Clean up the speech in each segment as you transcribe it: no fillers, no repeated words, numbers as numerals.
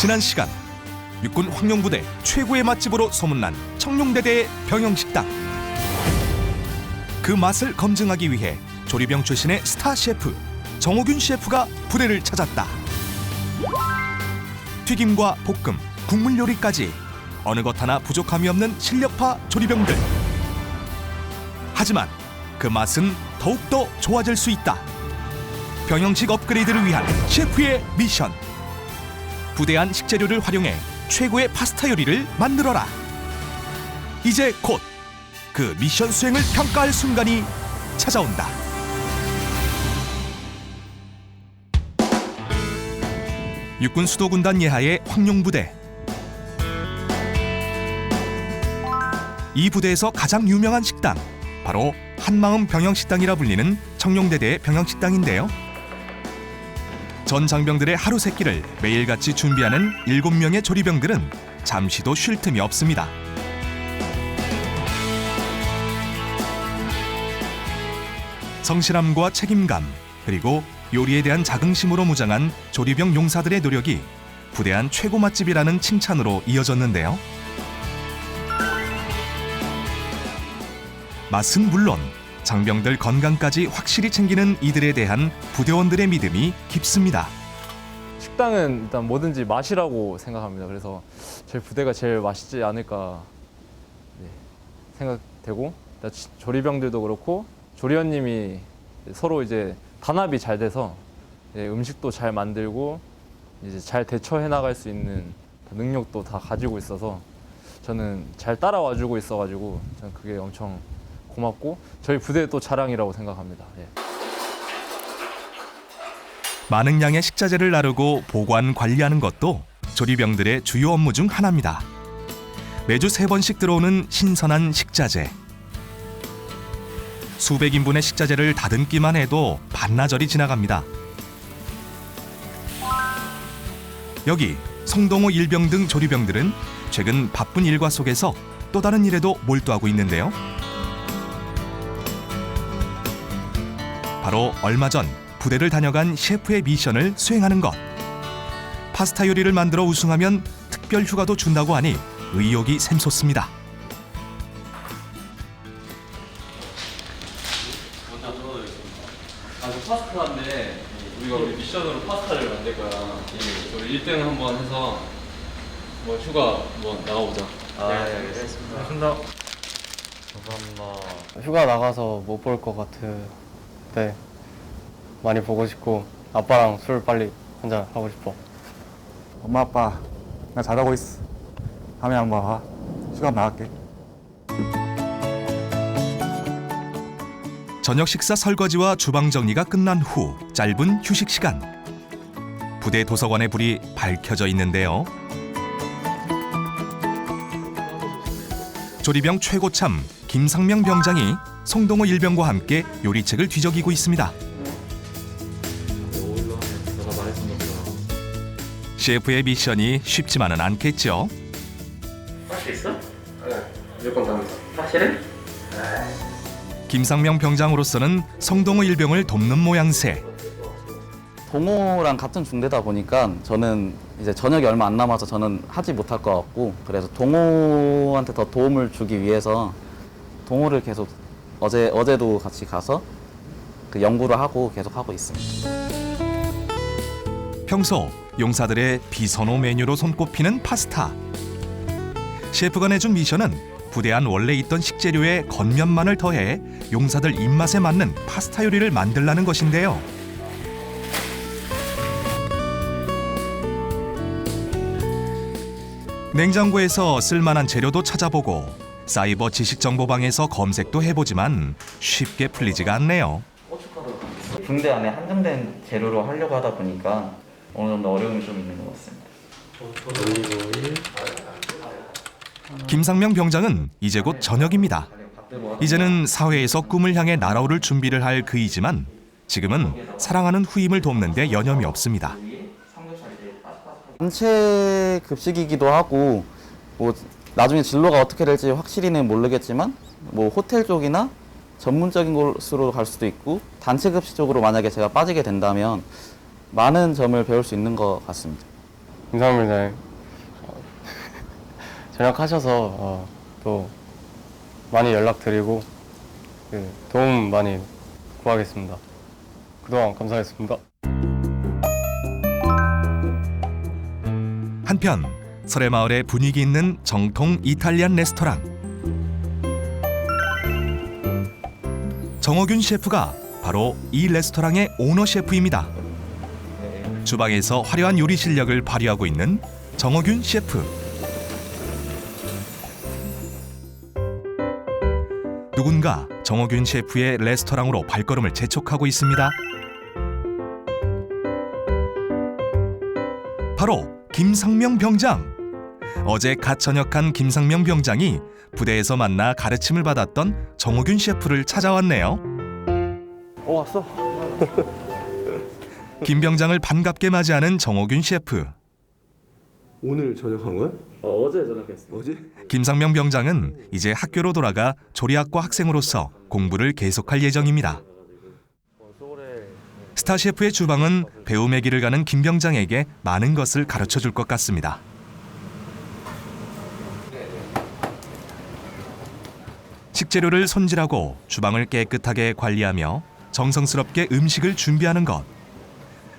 지난 시간 육군 황룡부대 최고의 맛집으로 소문난 청룡대대의 병영식당. 그 맛을 검증하기 위해 조리병 출신의 스타 셰프 정호균 셰프가 부대를 찾았다. 튀김과 볶음, 국물 요리까지 어느 것 하나 부족함이 없는 실력파 조리병들. 하지만 그 맛은 더욱더 좋아질 수 있다. 병영식 업그레이드를 위한 셰프의 미션. 부대안 식재료를 활용해 최고의 파스타 요리를 만들어라. 이제 곧 그 미션 수행을 평가할 순간이 찾아온다. 육군 수도군단 예하의 황룡부대. 이 부대에서 가장 유명한 식당, 바로 한마음 병영식당이라 불리는 청룡대대의 병영식당인데요. 전 장병들의 하루 세끼를 매일같이 준비하는 7명의 조리병들은 잠시도 쉴 틈이 없습니다. 성실함과 책임감, 그리고 요리에 대한 자긍심으로 무장한 조리병 용사들의 노력이 부대안 최고 맛집이라는 칭찬으로 이어졌는데요. 맛은 물론 장병들 건강까지 확실히 챙기는 이들에 대한 부대원들의 믿음이 깊습니다. 식당은 일단 뭐든지 맛이라고 생각합니다. 그래서 저희 부대가 제일 맛있지 않을까 생각되고, 조리병들도 그렇고 조리원님이 서로 이제 단합이 잘 돼서 음식도 잘 만들고 이제 잘 대처해 나갈 수 있는 능력도 다 가지고 있어서 저는 잘 따라와주고 있어가지고 저는 그게 엄청 고맙고 저희 부대의 또 자랑이라고 생각합니다. 많은 양의 식자재를 나르고 보관 관리하는 것도 조리병들의 주요 업무 중 하나입니다. 매주 3번씩 들어오는 신선한 식자재. 수백 인분의 식자재를 다듬기만 해도 반나절이 지나갑니다. 여기 성동호 일병 등 조리병들은 최근 바쁜 일과 속에서 또 다른 일에도 몰두하고 있는데요. 바로 얼마 전 부대를 다녀간 셰프의 미션을 수행하는 것. 파스타 요리를 만들어 우승하면 특별 휴가도 준다고 하니 의욕이 샘솟습니다. 먼저 들어드리겠습니다. 저 파스타인데 우리 미션으로 파스타를 만들 거야. 우리 1등 한번 해서 뭐 휴가 한번 나가보자. 알겠습니다. 감사합니다. 휴가 나가서 못 볼 것 같은데 많이 보고 싶고 아빠랑 술 빨리 한잔 하고 싶어. 엄마 아빠 나 잘하고 있어. 다음에 한번 와. 휴가 나갈게. 저녁 식사 설거지와 주방 정리가 끝난 후 짧은 휴식 시간. 부대 도서관의 불이 밝혀져 있는데요. 조리병 최고참 김상명 병장이 성동호 일병과 함께 요리책을 뒤적이고 있습니다. 셰프의 미션이 쉽지만은 않겠죠. 할 수 있어? 네, 무조건 갑니다. 확실해? 김상명 병장으로서는 성동호 일병을 돕는 모양새. 동호랑 같은 중대다 보니까 저는 이제 저녁이 얼마 안 남아서 저는 하지 못할 것 같고, 그래서 동호한테 더 도움을 주기 위해서 동호를 계속 어제도 같이 가서 그 연구를 하고 계속 하고 있습니다. 평소 용사들의 비선호 메뉴로 손꼽히는 파스타. 셰프가 내준 미션은 부대 안 원래 있던 식재료에 겉면만을 더해 용사들 입맛에 맞는 파스타 요리를 만들라는 것인데요. 냉장고에서 쓸만한 재료도 찾아보고 사이버 지식정보방에서 검색도 해보지만 쉽게 풀리지가 않네요. 중대 안에 한정된 재료로 하려고 하다 보니까 어느 정도 어려움이 좀 있는 것 같습니다. 김상명 병장은 이제 곧 저녁입니다. 이제는 사회에서 꿈을 향해 날아오를 준비를 할 그이지만 지금은 사랑하는 후임을 돕는 데 여념이 없습니다. 단체 급식이기도 하고 뭐 나중에 진로가 어떻게 될지 확실히는 모르겠지만 뭐 호텔 쪽이나 전문적인 곳으로 갈 수도 있고 단체 급식 쪽으로 만약에 제가 빠지게 된다면 많은 점을 배울 수 있는 것 같습니다. 김상민 회장님 전역하셔서 또 많이 연락드리고 도움 많이 구하겠습니다. 그동안 감사했습니다. 한편 설해마을에 분위기 있는 정통 이탈리안 레스토랑. 정호균 셰프가 바로 이 레스토랑의 오너 셰프입니다. 주방에서 화려한 요리 실력을 발휘하고 있는 정호균 셰프. 누군가 정호균 셰프의 레스토랑으로 발걸음을 재촉하고 있습니다. 바로 김상명 병장. 어제 갓 전역한 김상명 병장이 부대에서 만나 가르침을 받았던 정호균 셰프를 찾아왔네요. 왔어? 김 병장을 반갑게 맞이하는 정호균 셰프. 오늘 저녁한 거야? 어제 전역했어요. 어제? 김상명 병장은 이제 학교로 돌아가 조리학과 학생으로서 공부를 계속할 예정입니다. 스타 셰프의 주방은 배움의 길을 가는 김 병장에게 많은 것을 가르쳐줄 것 같습니다. 식재료를 손질하고 주방을 깨끗하게 관리하며 정성스럽게 음식을 준비하는 것.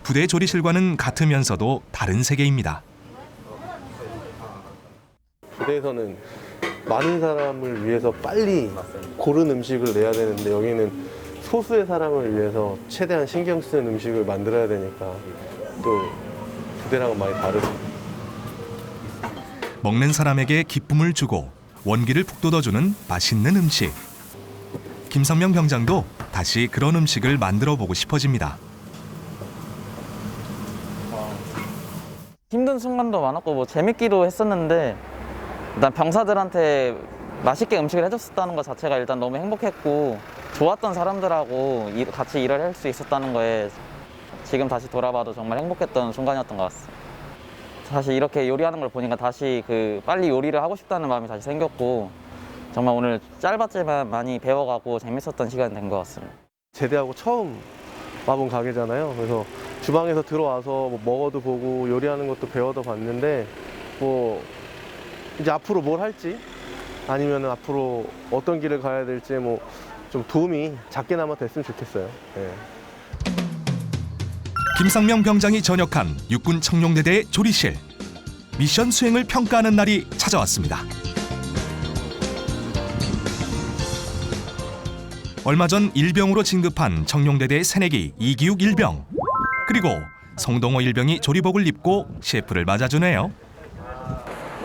부대 조리실과는 같으면서도 다른 세계입니다. 부대에서는 많은 사람을 위해서 빨리 고른 음식을 내야 되는데 여기는 소수의 사람을 위해서 최대한 신경 쓰는 음식을 만들어야 되니까 또 부대랑은 많이 다르죠. 먹는 사람에게 기쁨을 주고 원기를 북돋워주는 맛있는 음식. 김상명 병장도 다시 그런 음식을 만들어 보고 싶어집니다. 힘든 순간도 많았고 뭐 재밌기도 했었는데 일단 병사들한테 맛있게 음식을 해줬었다는 것 자체가 일단 너무 행복했고 좋았던 사람들하고 같이 일을 할 수 있었다는 거에 지금 다시 돌아봐도 정말 행복했던 순간이었던 것 같습니다. 사실 이렇게 요리하는 걸 보니까 다시 빨리 요리를 하고 싶다는 마음이 다시 생겼고 정말 오늘 짧았지만 많이 배워가고 재밌었던 시간이 된 것 같습니다. 제대하고 처음 와본 가게잖아요. 그래서 주방에서 들어와서 뭐 먹어도 보고 요리하는 것도 배워도 봤는데 뭐 이제 앞으로 뭘 할지 아니면 앞으로 어떤 길을 가야 될지 뭐 좀 도움이 작게나마 됐으면 좋겠어요. 네. 김상명 병장이 전역한 육군 청룡대대의 조리실. 미션 수행을 평가하는 날이 찾아왔습니다. 얼마 전 일병으로 진급한 청룡대대의 새내기 이기욱 일병. 그리고 성동호 일병이 조리복을 입고 셰프를 맞아주네요.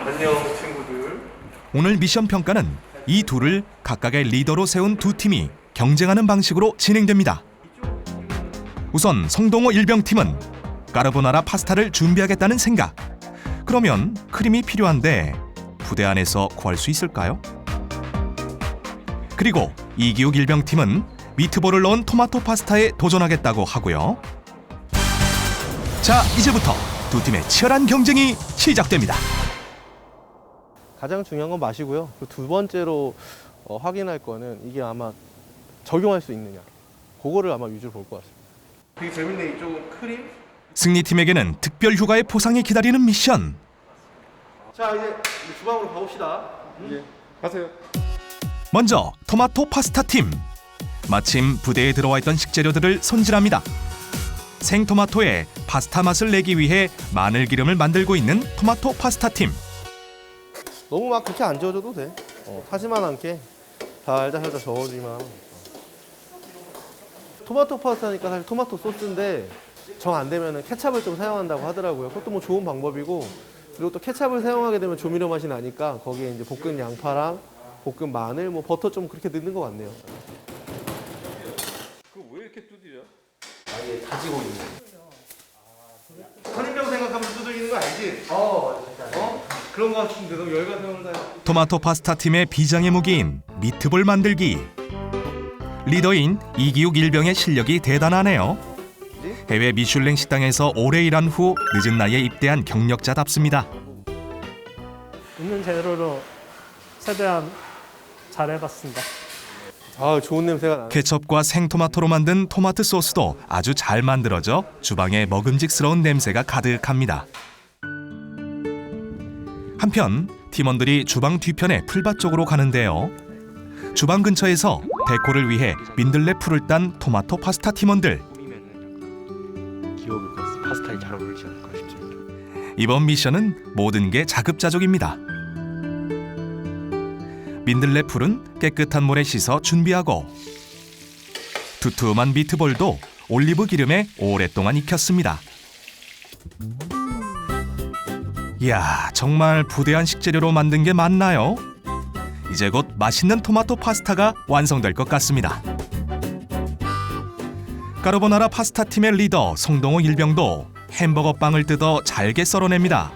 안녕 친구들. 오늘 미션 평가는 이 둘을 각각의 리더로 세운 두 팀이 경쟁하는 방식으로 진행됩니다. 우선 성동호 일병팀은 까르보나라 파스타를 준비하겠다는 생각. 그러면 크림이 필요한데 부대 안에서 구할 수 있을까요? 그리고 이기욱 일병팀은 미트볼을 넣은 토마토 파스타에 도전하겠다고 하고요. 자, 이제부터 두 팀의 치열한 경쟁이 시작됩니다. 가장 중요한 건 맛이고요. 두 번째로 확인할 거는 이게 아마 적용할 수 있느냐. 그거를 아마 위주로 볼 것 같습니다. 되게 재밌네. 이쪽은 크림. 승리팀에게는 특별 휴가의 포상이 기다리는 미션. 자 이제 주방으로 가봅시다. 예. 가세요. 먼저 토마토 파스타 팀. 마침 부대에 들어와 있던 식재료들을 손질합니다. 생토마토에 파스타 맛을 내기 위해 마늘 기름을 만들고 있는 토마토 파스타 팀. 너무 막 그렇게 안 저어줘도 돼. 타지만 않게 살짝 저어주기만. 토마토 파스타니까 사실 토마토 소스인데 정 안 되면 케찹을 좀 사용한다고 하더라고요. 그것도 뭐 좋은 방법이고, 그리고 또 케찹을 사용하게 되면 조미료 맛이 나니까 거기에 이제 볶은 양파랑 볶은 마늘, 뭐 버터 좀 그렇게 넣는 것 같네요. 선임병 생각하면서 두들기는 거 알지? 그런 거 같은데 너무 열받으면 토마토 파스타 팀의 비장의 무기인 미트볼 만들기. 리더인 이기욱 일병의 실력이 대단하네요. 해외 미슐랭 식당에서 오래 일한 후 늦은 나이에 입대한 경력자답습니다. 있는 재료로 최대한 잘해봤습니다. 아, 좋은 냄새가 나네. 케첩과 생토마토로 만든 토마토 소스도 아주 잘 만들어져 주방에 먹음직스러운 냄새가 가득합니다. 한편 팀원들이 주방 뒤편의 풀밭 쪽으로 가는데요. 주방 근처에서 데코를 위해 민들레 풀을 딴 토마토 파스타 팀원들. 기억을 파스타에 잘 어울리지 않을까 싶습니다. 이번 미션은 모든 게 자급자족입니다. 민들레 풀은 깨끗한 물에 씻어 준비하고 두툼한 미트볼도 올리브 기름에 오랫동안 익혔습니다. 이야, 정말 부대한 식재료로 만든 게 맞나요? 이제 곧 맛있는 토마토 파스타가 완성될 것 같습니다. 까르보나라 파스타 팀의 리더 송동호 일병도 햄버거 빵을 뜯어 잘게 썰어냅니다.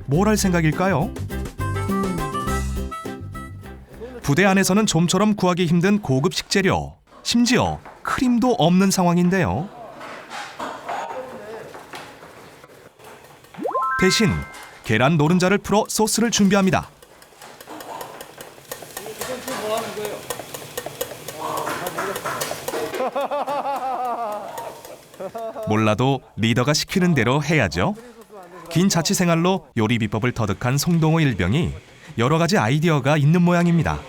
뭘 할 생각일까요? 부대 안에서는 좀처럼 구하기 힘든 고급 식재료, 심지어 크림도 없는 상황인데요. 대신 계란 노른자를 풀어 소스를 준비합니다. 몰라도 리더가 시키는 대로 해야죠. 긴 자취 생활로 요리 비법을 터득한 송동호 일병이 여러 가지 아이디어가 있는 모양입니다.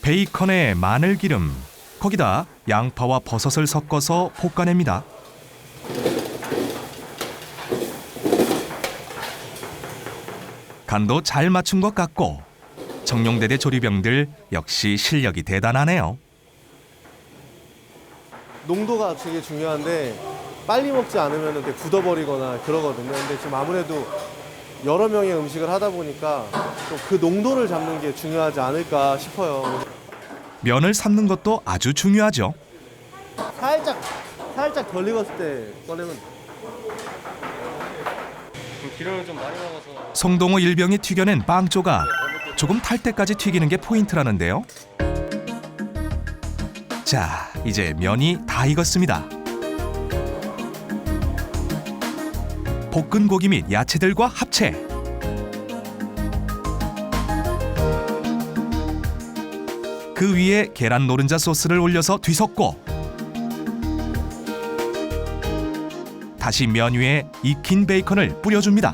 베이컨에 마늘기름, 거기다 양파와 버섯을 섞어서 볶아냅니다. 간도 잘 맞춘 것 같고 정용대대 조리병들 역시 실력이 대단하네요. 농도가 되게 중요한데 빨리 먹지 않으면 되게 굳어버리거나 그러거든요. 근데 지금 아무래도 여러 명의 음식을 하다 보니까 또 그 농도를 잡는 게 중요하지 않을까 싶어요. 면을 삶는 것도 아주 중요하죠. 살짝 덜 익었을 때 꺼내면 기름을 좀 많이 먹어서 송동호 일병이 튀겨낸 빵 조각. 조금 탈 때까지 튀기는 게 포인트라는데요. 자, 이제 면이 다 익었습니다. 볶은 고기 및 야채들과 합체. 그 위에 계란 노른자 소스를 올려서 뒤섞고 다시 면 위에 익힌 베이컨을 뿌려줍니다.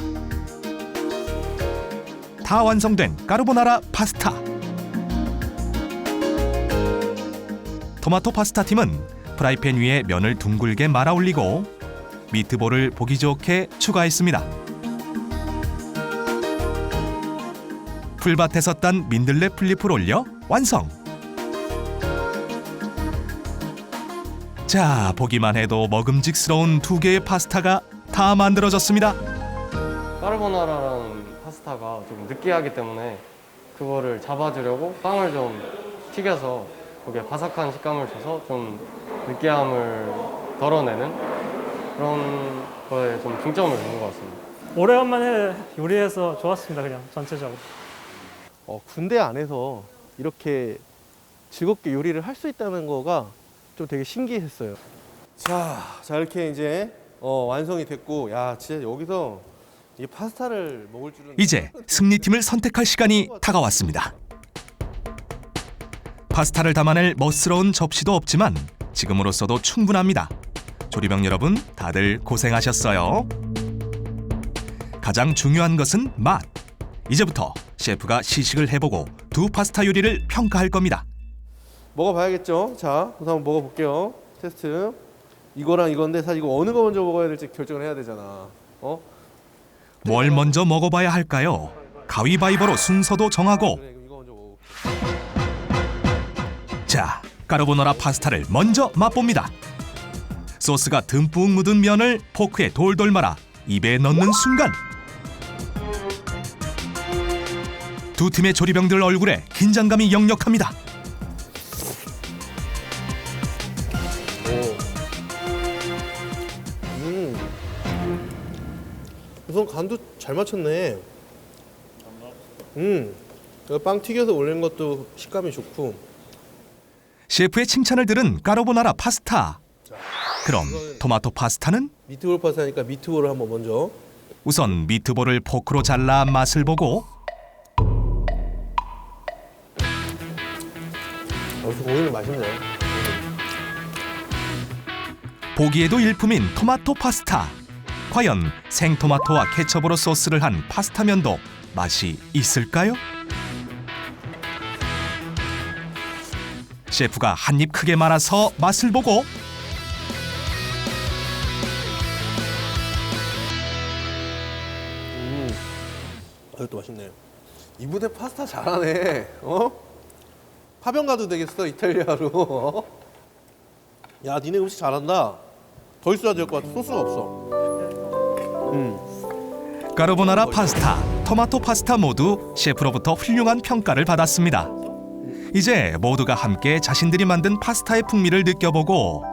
다 완성된 까르보나라 파스타. 토마토 파스타 팀은 프라이팬 위에 면을 둥글게 말아 올리고 미트볼을 보기 좋게 추가했습니다. 풀밭에서 딴 민들레 풀잎을 올려 완성. 자, 보기만 해도 먹음직스러운 두 개의 파스타가 다 만들어졌습니다. 까르보나라라는 파스타가 좀 느끼하기 때문에 그거를 잡아주려고 빵을 좀 튀겨서 거기에 바삭한 식감을 줘서 좀 느끼함을 덜어내는 그런 거에 좀 중점을 두는 것 같습니다. 오래간만에 요리해서 좋았습니다. 그냥 전체적으로. 군대 안에서 이렇게 즐겁게 요리를 할 수 있다는 거가 좀 되게 신기했어요. 자 이렇게 이제 완성이 됐고, 야 진짜 여기서 이 파스타를 먹을 줄은. 이제 승리팀을 선택할 시간이 다가왔습니다. 파스타를 담아낼 멋스러운 접시도 없지만 지금으로서도 충분합니다. 조리병 여러분, 다들 고생하셨어요. 가장 중요한 것은 맛. 이제부터 셰프가 시식을 해보고 두 파스타 요리를 평가할 겁니다. 먹어봐야겠죠. 자, 우선 한번 먹어볼게요. 테스트. 이거랑 이건데 사실 이거 어느 거 먼저 먹어야 될지 결정을 해야 되잖아. 뭘 먼저 먹어봐야 할까요? 가위바위보로 순서도 정하고. 그래, 그럼 이거 먼저 먹어. 자, 까르보나라 파스타를 먼저 맛봅니다. 소스가 듬뿍 묻은 면을 포크에 돌돌 말아 입에 넣는 순간 두 팀의 조리병들 얼굴에 긴장감이 역력합니다. 우선 간도 잘 맞췄네. 빵 튀겨서 올린 것도 식감이 좋고. 셰프의 칭찬을 들은 까르보나라 파스타. 그럼 토마토 파스타는? 미트볼 파스타니까 미트볼을 한번 먼저. 우선 미트볼을 포크로 잘라 맛을 보고 고기는 맛있네. 보기에도 일품인 토마토 파스타. 과연 생토마토와 케첩으로 소스를 한 파스타면도 맛이 있을까요? 셰프가 한 입 크게 말아서 맛을 보고 이것도 맛있네. 이분의 파스타 잘하네. 어? 파병 가도 되겠어 이탈리아로. 어? 야, 니네 음식 잘한다. 더 있어야 될 것 같아. 소스가 없어. 까르보나라 파스타, 토마토 파스타 모두 셰프로부터 훌륭한 평가를 받았습니다. 이제 모두가 함께 자신들이 만든 파스타의 풍미를 느껴보고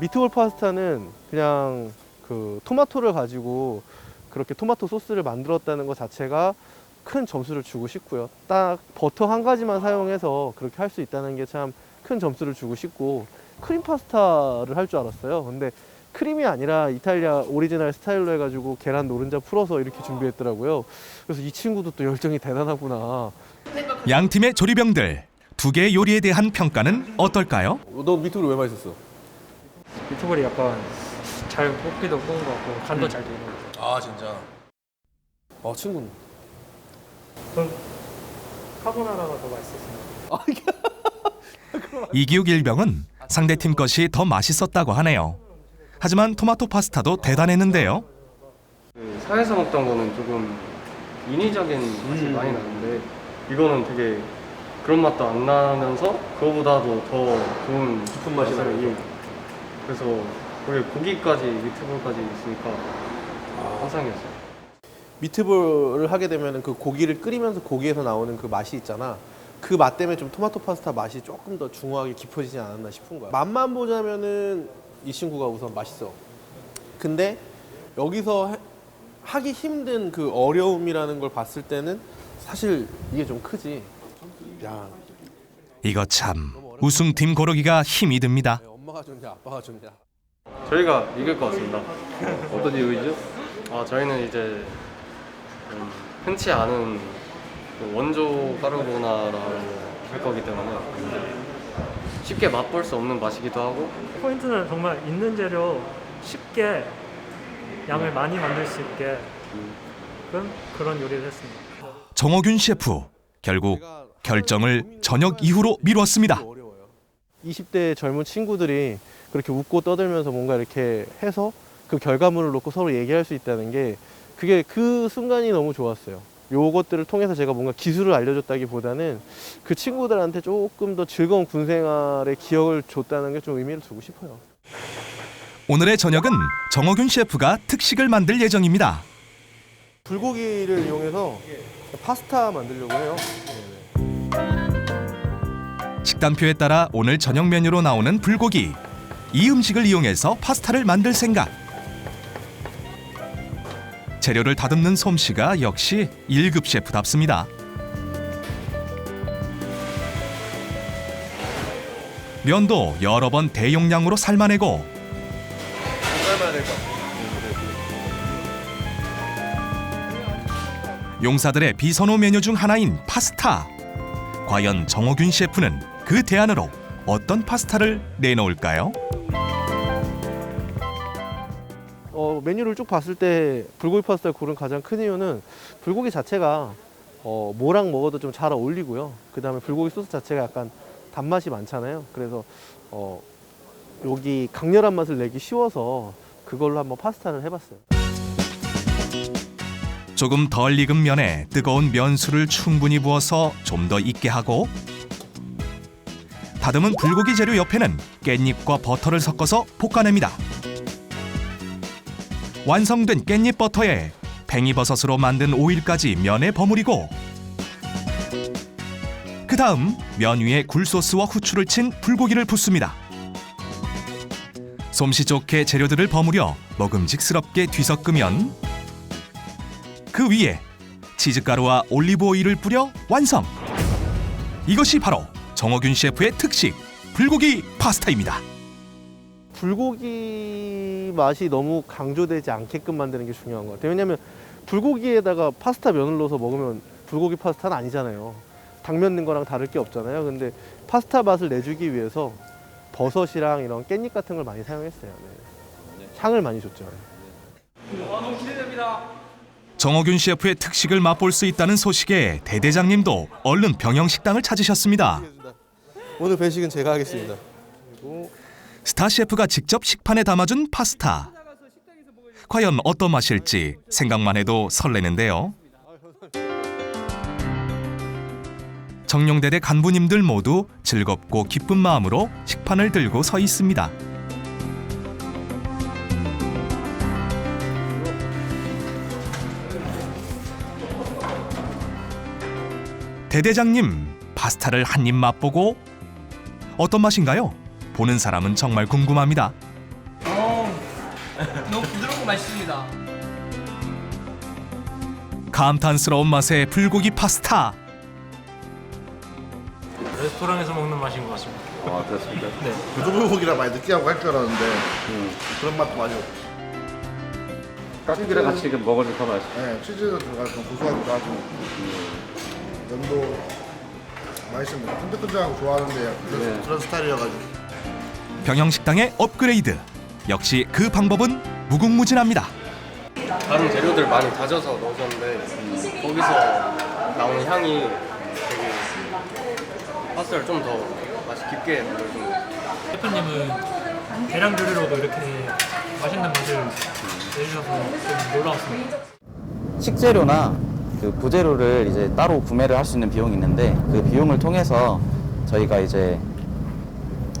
미트볼 파스타는 그냥 그 토마토를 가지고 그렇게 토마토 소스를 만들었다는 것 자체가 큰 점수를 주고 싶고요. 딱 버터 한 가지만 사용해서 그렇게 할 수 있다는 게 참 큰 점수를 주고 싶고, 크림 파스타를 할 줄 알았어요. 근데 크림이 아니라 이탈리아 오리지널 스타일로 해가지고 계란 노른자 풀어서 이렇게 준비했더라고요. 그래서 이 친구도 또 열정이 대단하구나. 양 팀의 조리병들 두 개의 요리에 대한 평가는 어떨까요? 너 미트볼 왜 맛있었어? 미트볼이 약간 잘 볶기도 구운 것 같고 간도 잘 되는 것 같아요. 아, 진짜. 친구는? 전 카보나라가 더 맛있었습니다. 이기욱 일병은 상대팀 것이 더 맛있었다고 하네요. 하지만 토마토 파스타도 대단했는데요. 그 사에서 먹던 거는 조금 인위적인 맛이 많이 나는데 이거는 되게 그런 맛도 안 나면서 그거보다도 더 좋은 깊은 맛이 맛을, 나요. 예. 그래서 거기 고기까지 미트볼까지 있으니까 환상이었어요. 미트볼을 하게 되면 그 고기를 끓이면서 고기에서 나오는 그 맛이 있잖아. 그 맛 때문에 좀 토마토 파스타 맛이 조금 더 중후하게 깊어지지 않았나 싶은 거야. 맛만 보자면은 이 친구가 우선 맛있어. 근데 여기서 하기 힘든 그 어려움이라는 걸 봤을 때는 사실 이게 좀 크지. 야, 이거 참 우승팀 고르기가 힘이 듭니다. 엄마가 좋냐, 아빠가 좋냐. 저희가 이길 것 같습니다. 어떤 이유이죠? 저희는 이제 흔치 않은 그 원조 까르보나라를 할 거기 때문에 쉽게 맛볼 수 없는 맛이기도 하고, 포인트는 정말 있는 재료 쉽게 양을 많이 만들 수 있게 그런 요리를 했습니다. 정호균 셰프 결국 결정을 저녁 이후로 미뤘습니다. 20대 젊은 친구들이 그렇게 웃고 떠들면서 뭔가 이렇게 해서 그 결과물을 놓고 서로 얘기할 수 있다는 게, 그게 그 순간이 너무 좋았어요. 요것들을 통해서 제가 뭔가 기술을 알려줬다기보다는 그 친구들한테 조금 더 즐거운 군 생활의 기억을 줬다는 게 좀 의미를 두고 싶어요. 오늘의 저녁은 정호균 셰프가 특식을 만들 예정입니다. 불고기를 이용해서 파스타 만들려고 해요. 식단표에 따라 오늘 저녁 메뉴로 나오는 불고기. 이 음식을 이용해서 파스타를 만들 생각. 재료를 다듬는 솜씨가 역시 1급 셰프답습니다. 면도 여러 번 대용량으로 삶아내고 용사들의 비선호 메뉴 중 하나인 파스타. 과연 정호균 셰프는 그 대안으로 어떤 파스타를 내놓을까요? 메뉴를 쭉 봤을 때 불고기 파스타를 고른 가장 큰 이유는 불고기 자체가 뭐랑 먹어도 좀 잘 어울리고요. 그 다음에 불고기 소스 자체가 약간 단맛이 많잖아요. 그래서 여기 강렬한 맛을 내기 쉬워서 그걸로 한번 파스타를 해봤어요. 조금 덜 익은 면에 뜨거운 면수를 충분히 부어서 좀 더 익게 하고 다듬은 불고기 재료 옆에는 깻잎과 버터를 섞어서 볶아냅니다. 완성된 깻잎 버터에 팽이버섯으로 만든 오일까지 면에 버무리고 그 다음 면 위에 굴소스와 후추를 친 불고기를 붓습니다. 솜씨 좋게 재료들을 버무려 먹음직스럽게 뒤섞으면 그 위에 치즈가루와 올리브 오일을 뿌려 완성! 이것이 바로 정호균 셰프의 특식 불고기 파스타입니다. 불고기 맛이 너무 강조되지 않게끔 만드는 게 중요한 것 같아요. 왜냐면 불고기에다가 파스타 면을 넣어서 먹으면 불고기 파스타는 아니잖아요. 당면 넣은 거랑 다를 게 없잖아요. 근데 파스타 맛을 내주기 위해서 버섯이랑 이런 깻잎 같은 걸 많이 사용했어요. 네. 향을 많이 줬죠. 정호균 셰프의 특식을 맛볼 수 있다는 소식에 대대장님도 얼른 병영식당을 찾으셨습니다. 오늘 배식은 제가 하겠습니다. 스타 셰프가 직접 식판에 담아준 파스타. 과연 어떤 맛일지 생각만 해도 설레는데요. 정용대대 간부님들 모두 즐겁고 기쁜 마음으로 식판을 들고 서 있습니다. 대대장님, 파스타를 한 입 맛보고 어떤 맛인가요? 보는 사람은 정말 궁금합니다. 너무 부드럽고 맛있습니다. 감탄스러운 맛의 불고기 파스타. 레스토랑에서 먹는 맛인 것 같습니다. 아, 그렇습니까? 네. 부들고기라 많이 느끼하고 할 줄 알았는데 그런 맛도 많이 없고. 깍두기랑 같이 먹으면 더 맛있어요. 네, 치즈도 들어가서 좀 고소하기도 하고 면도 맛있습니다. 끈적끈적하고 좋아하는데 그런 스타일이어가지고. 병영식당의 업그레이드. 역시 그 방법은 무궁무진합니다. 다른 재료들 많이 다져서 넣으셨는데 거기서 나오는 향이 되게 파스타를 좀 더 맛이 깊게 만들어준 것 같아요. 셰프님은 계량 조리로도 이렇게 맛있는 맛을 내주셔서 좀 놀라웠습니다. 식재료나 그 부재료를 이제 따로 구매를 할 수 있는 비용이 있는데 그 비용을 통해서 저희가 이제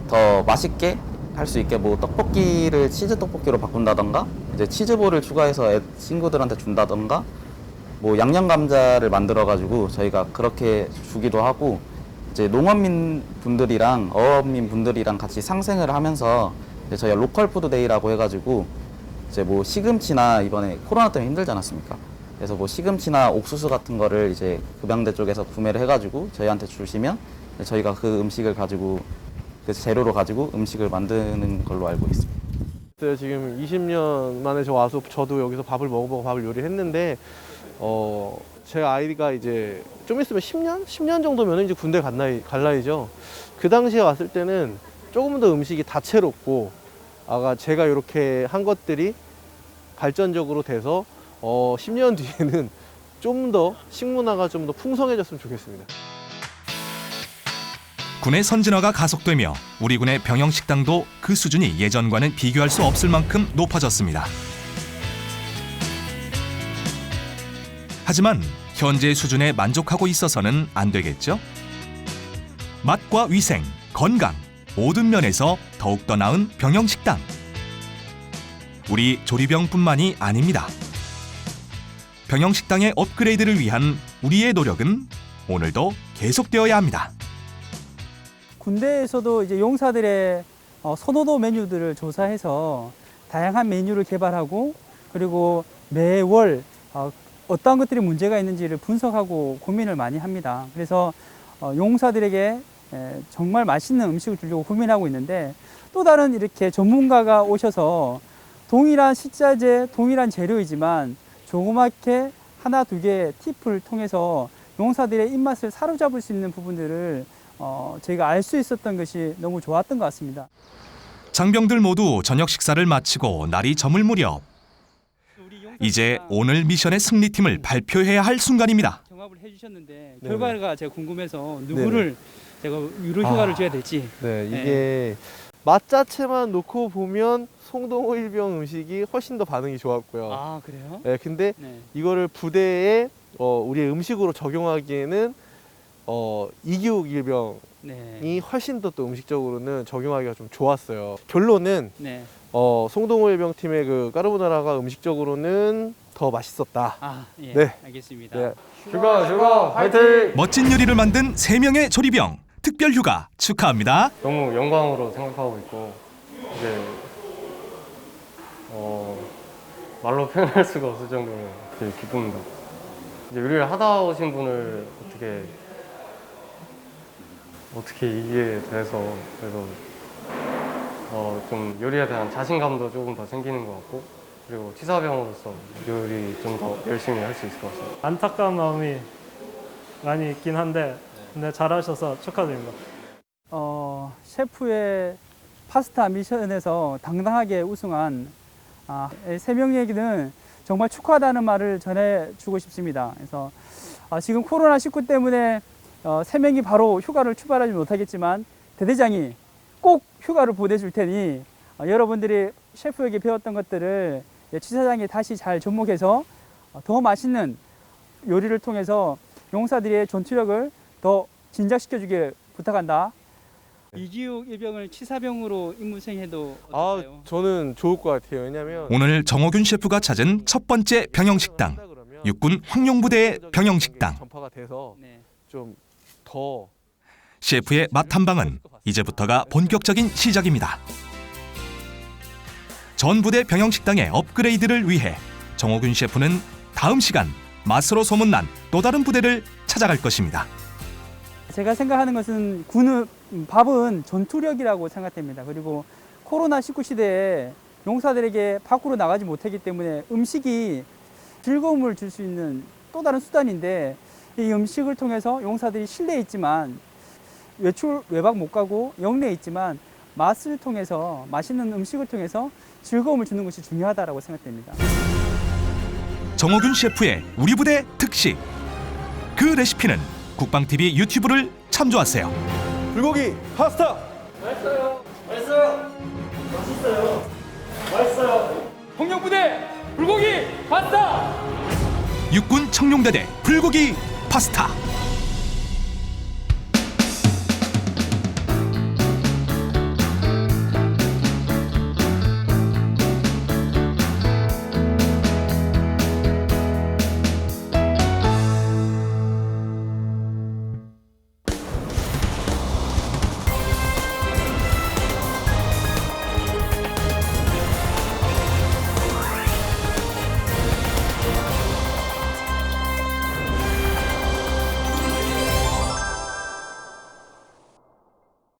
더 맛있게 할 수 있게 뭐 떡볶이를 치즈 떡볶이로 바꾼다던가 이제 치즈볼을 추가해서 친구들한테 준다던가 뭐 양념 감자를 만들어 가지고 저희가 그렇게 주기도 하고 이제 농업민 분들이랑 어업민 분들이랑 같이 상생을 하면서 이제 저희가 로컬 푸드 데이라고 해가지고 이제 뭐 시금치나 이번에 코로나 때문에 힘들지 않았습니까? 그래서 뭐 시금치나 옥수수 같은 거를 이제 급양대 쪽에서 구매를 해가지고 저희한테 주시면 저희가 그 음식을 가지고 그 재료로 가지고 음식을 만드는 걸로 알고 있습니다. 지금 20년 만에 저 와서 저도 여기서 밥을 먹어보고 밥을 요리했는데 제 아이가 이제 좀 있으면 10년 정도면 이제 군대 갈 나이죠. 그 당시에 왔을 때는 조금 더 음식이 다채롭고 제가 이렇게 한 것들이 발전적으로 돼서 10년 뒤에는 좀 더 식문화가 좀 더 풍성해졌으면 좋겠습니다. 군의 선진화가 가속되며 우리 군의 병영식당도 그 수준이 예전과는 비교할 수 없을 만큼 높아졌습니다. 하지만 현재 수준에 만족하고 있어서는 안 되겠죠? 맛과 위생, 건강 모든 면에서 더욱더 나은 병영식당. 우리 조리병뿐만이 아닙니다. 병영식당의 업그레이드를 위한 우리의 노력은 오늘도 계속되어야 합니다. 군대에서도 이제 용사들의 선호도 메뉴들을 조사해서 다양한 메뉴를 개발하고 그리고 매월 어떤 것들이 문제가 있는지를 분석하고 고민을 많이 합니다. 그래서 용사들에게 정말 맛있는 음식을 주려고 고민하고 있는데 또 다른 이렇게 전문가가 오셔서 동일한 식자재, 동일한 재료이지만 조그맣게 하나 두 개의 팁을 통해서 용사들의 입맛을 사로잡을 수 있는 부분들을 저희가 알 수 있었던 것이 너무 좋았던 것 같습니다. 장병들 모두 저녁 식사를 마치고 날이 저물 무렵 이제 오늘 미션의 승리팀을 발표해야 할 순간입니다. 경합을 해주셨는데 결과가 제가 궁금해서 누구를 제가 유로 휴가를 줘야 될지. 네, 이게 맛 자체만 놓고 보면 송동호 일병 음식이 훨씬 더 반응이 좋았고요. 아, 그래요? 네, 근데 이거를 부대에 우리의 음식으로 적용하기에는 이기욱 일병이 훨씬 더 또 음식적으로는 적용하기가 좀 좋았어요. 결론은 송동호 일병 팀의 그 까르보나라가 음식적으로는 더 맛있었다. 아, 예, 네. 알겠습니다. 네. 휴가 화이팅! 멋진 요리를 만든 3명의 조리병 특별 휴가 축하합니다. 너무 영광으로 생각하고 있고 이제 말로 표현할 수가 없을 정도로 되게 기쁩니다. 이제 요리를 하다 오신 분을 어떻게 이기게 돼서 그래서 좀 요리에 대한 자신감도 조금 더 생기는 것 같고 그리고 치사병으로서 요리 좀 더 열심히 할 수 있을 것 같습니다. 안타까운 마음이 많이 있긴 한데 근데 잘하셔서 축하드립니다. 셰프의 파스타 미션에서 당당하게 우승한 세 명에게는 정말 축하하다는 말을 전해주고 싶습니다. 그래서 지금 코로나19 때문에 세 명이 바로 휴가를 출발하지 못하겠지만 대대장이 꼭 휴가를 보내줄 테니 여러분들이 셰프에게 배웠던 것들을 취사장에 다시 잘 접목해서 더 맛있는 요리를 통해서 용사들의 전투력을 더 진작시켜주길 부탁한다. 이기욱 일병을 취사병으로 임무 수행해도 어떨까요? 저는 좋을 것 같아요. 왜냐면 오늘 정호균 셰프가 찾은 첫 번째 병영식당, 육군 황룡부대의 병영식당. 전파가 돼서 네. 좀 더 셰프의 맛 탐방은 이제부터가 본격적인 시작입니다. 전 부대 병영식당의 업그레이드를 위해 정호균 셰프는 다음 시간 맛으로 소문난 또 다른 부대를 찾아갈 것입니다. 제가 생각하는 것은 밥은 전투력이라고 생각됩니다. 그리고 코로나19 시대에 용사들에게 밖으로 나가지 못하기 때문에 음식이 즐거움을 줄 수 있는 또 다른 수단인데 이 음식을 통해서 용사들이 실내에 있지만 외박 못 가고 영내에 있지만 맛을 통해서 맛있는 음식을 통해서 즐거움을 주는 것이 중요하다고 생각됩니다. 정호균 셰프의 우리 부대 특식. 그 레시피는 국방TV 유튜브를 참조하세요. 불고기 파스타. 홍룡부대 불고기 파스타! 육군 청룡대대 불고기 파스타.